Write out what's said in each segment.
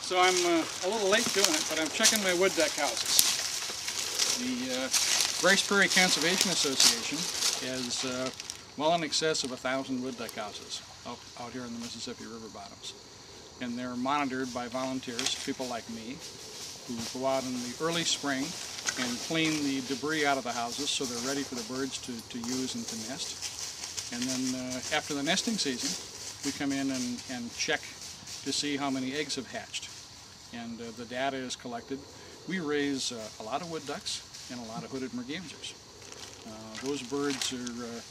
So I'm a little late doing it, but I'm checking my wood duck houses. The Bryce Prairie Conservation Association has well in excess of 1,000 wood duck houses out here in the Mississippi River bottoms. And they're monitored by volunteers, people like me, who go out in the early spring and clean the debris out of the houses so they're ready for the birds to use and to nest. And then after the nesting season, we come in and check to see how many eggs have hatched. And the data is collected. We raise a lot of wood ducks and a lot of hooded mergansers. Those birds are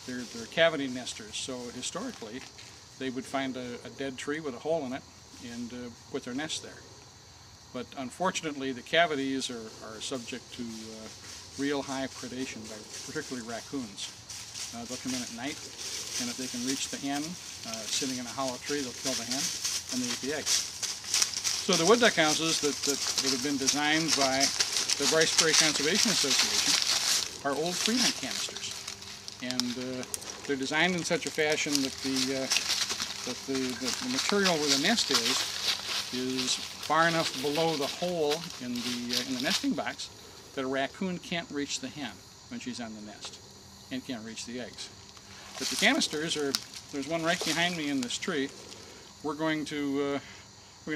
they're cavity nesters, so historically they would find a dead tree with a hole in it and put their nest there. But unfortunately the cavities are subject to real high predation by particularly raccoons. They'll come in at night, and if they can reach the hen sitting in a hollow tree, they'll kill the hen and they eat the eggs. So the wood duck houses that have been designed by the Bryce Prairie Conservation Association are old Freeman canisters, and they're designed in such a fashion that the material where the nest is far enough below the hole in the nesting box that a raccoon can't reach the hen when she's on the nest and can't reach the eggs. But the canisters there's one right behind me in this tree. We're going to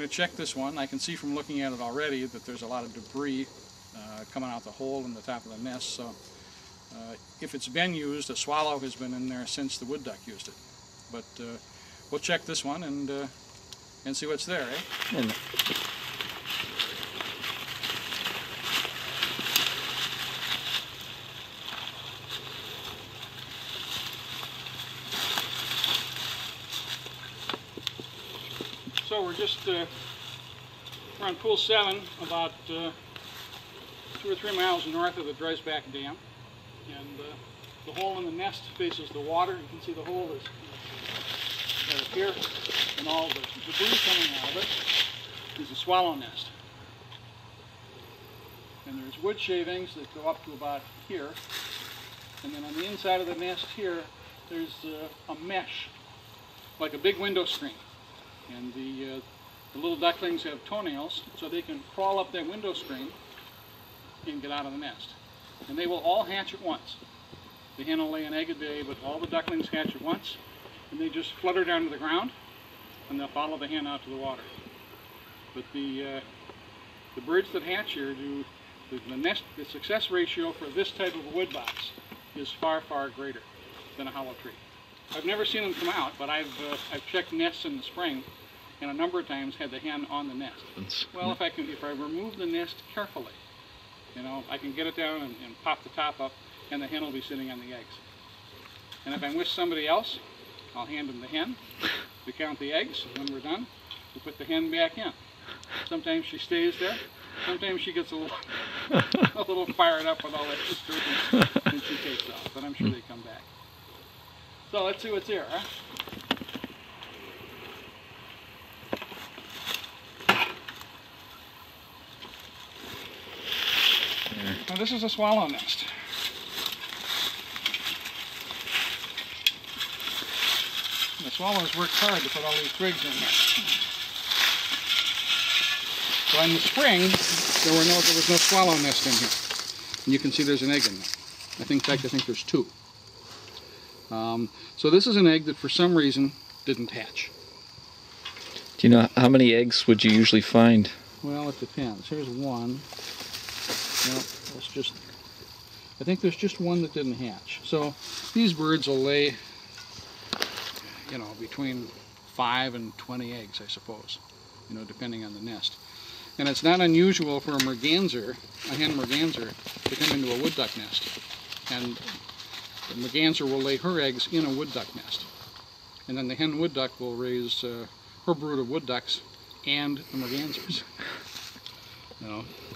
check this one. I can see from looking at it already that there's a lot of debris coming out the hole in the top of the nest. So if it's been used, a swallow has been in there since the wood duck used it. But we'll check this one and see what's there, eh? So we're just we're on Pool 7, about 2 or 3 miles north of the Dreisbach Dam, and the hole in the nest faces the water. You can see the hole is here, and all the debris coming out of it is a swallow nest. And there's wood shavings that go up to about here, and then on the inside of the nest here, there's a mesh, like a big window screen. And the little ducklings have toenails, so they can crawl up that window screen and get out of the nest. And they will all hatch at once. The hen will lay an egg a day, but all the ducklings hatch at once, and they just flutter down to the ground, and they'll follow the hen out to the water. But the birds that hatch here the success ratio for this type of a wood box is far, far greater than a hollow tree. I've never seen them come out, but I've checked nests in the spring, and a number of times had the hen on the nest. Well, if I remove the nest carefully, I can get it down and pop the top up, and the hen will be sitting on the eggs. And if I'm with somebody else, I'll hand them the hen, we count the eggs, and when we're done, we put the hen back in. Sometimes she stays there, sometimes she gets a little fired up with all that disturbance, and she takes off, but I'm sure they come back. So let's see what's here, huh? Now this is a swallow nest. The swallows worked hard to put all these twigs in there. So in the spring, there was no swallow nest in here. And you can see there's an egg in there. In fact, I think there's 2. So this is an egg that for some reason didn't hatch. Do you know how many eggs would you usually find? Well, it depends. Here's one. No, that's just, I think there's just one that didn't hatch. So these birds will lay, between 5 and 20 eggs, I suppose, depending on the nest. And it's not unusual for a hen merganser, to come into a wood duck nest. And the merganser will lay her eggs in a wood duck nest. And then the hen wood duck will raise her brood of wood ducks and the mergansers.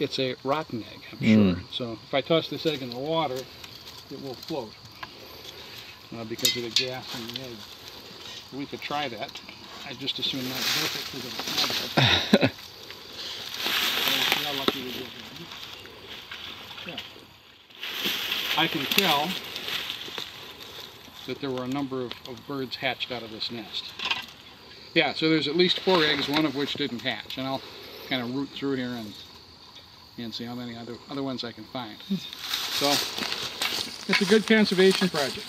It's a rotten egg, I'm sure. So if I toss this egg in the water, it will float because of the gas in the egg. We could try that. I just assume not both it because it's not good. See how lucky we get here. Yeah. I can tell that there were a number of birds hatched out of this nest. Yeah, so there's at least 4 eggs, one of which didn't hatch. And kind of root through here and see how many other ones I can find. So it's a good conservation project.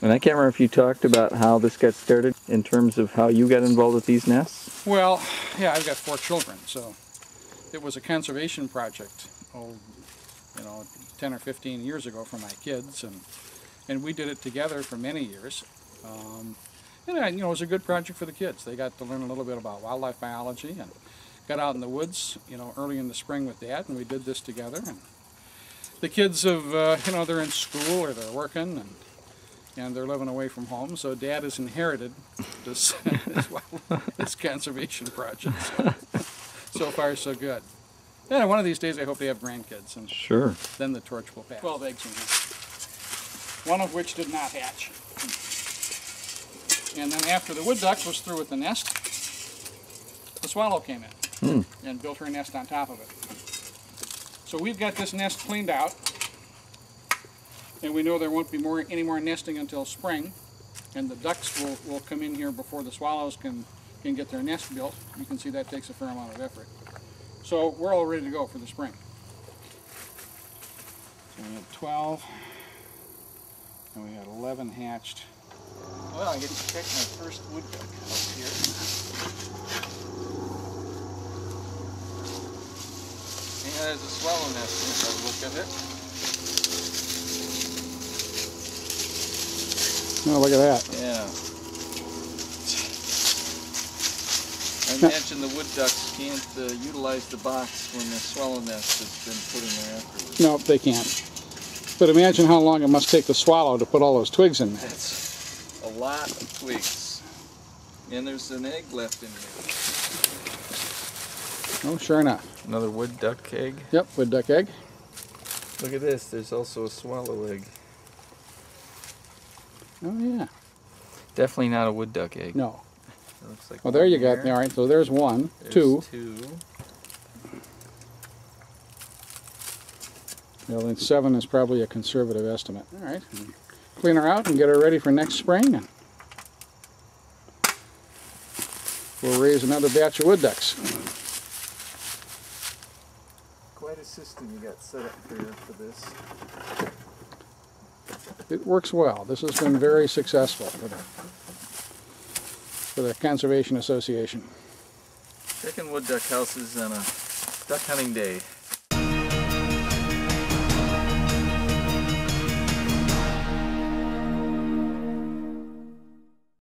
And I can't remember if you talked about how this got started in terms of how you got involved with these nests. Well, yeah, I've got 4 children, so it was a conservation project, 10 or 15 years ago for my kids, and we did it together for many years. And it was a good project for the kids. They got to learn a little bit about wildlife biology and got out in the woods, early in the spring with Dad, and we did this together. And the kids have, they're in school or they're working, and they're living away from home, so Dad has inherited this conservation project. So far, so good. Yeah, one of these days I hope they have grandkids, and sure. Then the torch will pass. 12 eggs in here, one of which did not hatch. And then after the wood duck was through with the nest, the swallow came in and built her nest on top of it. So we've got this nest cleaned out, and we know there won't be any more nesting until spring, and the ducks will come in here before the swallows can get their nest built. You can see that takes a fair amount of effort. So we're all ready to go for the spring. So we had 12, and we had 11 hatched. Well, I get to check my first wood duck house here. Yeah, there's a swallow nest in the look of it. Oh, look at that. Yeah. I imagine the wood ducks can't utilize the box when the swallow nest has been put in there afterwards. No, they can't. But imagine how long it must take the swallow to put all those twigs in there. That's a lot of twigs. And there's an egg left in here. Oh, sure enough. Another wood duck egg? Yep, wood duck egg. Look at this, there's also a swallow egg. Oh, yeah. Definitely not a wood duck egg. No. It looks like well, there you got, all right, so there's one, there's two. Two. Well, then 7 is probably a conservative estimate. All right. Clean her out and get her ready for next spring. And we'll raise another batch of wood ducks. Quite a system you got set up here for this. It works well. This has been very successful for the Conservation Association. Checking wood duck houses on a duck hunting day.